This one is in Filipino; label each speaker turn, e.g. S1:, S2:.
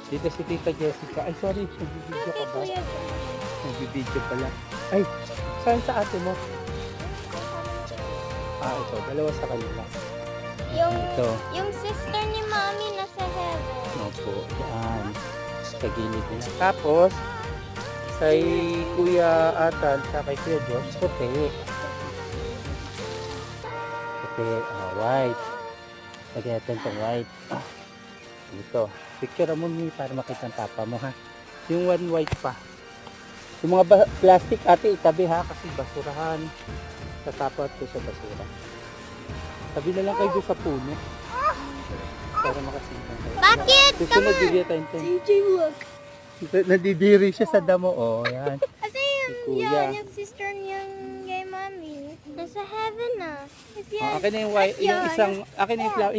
S1: Dito si Tita Jessica. Ay, sorry. Nagbibideo ka ba? Nagbibideo pala. Ay, saan sa ate mo? Ito. Dalawa sa kanila. Ito.
S2: Yung sister ni Mommy nasa heaven.
S1: Opo. Yan. Sa gilid nila. Tapos, kay Kuya Atal sa kay Kuya Josh, puti. Puti. White. Lagyan natin itong white. Dito. Picture mo ni para makita ang papa mo ha. Yung one white pa. Yung mga plastic ate itabi ha kasi basurahan. Tatapot ko sa basura. Tabi na lang kayo doon sa puno. Para makasipan kayo.
S2: Bakit?
S1: Susunod bigyan tayo.
S2: CJ, look.
S1: Nadidiri siya sa damo. Yan.
S2: Kasi
S1: Si Kuya.
S2: yung sister niyang kay Mommy nasa heaven na. Kasi
S1: Akin na yung white, yung isang, akin na yung flower.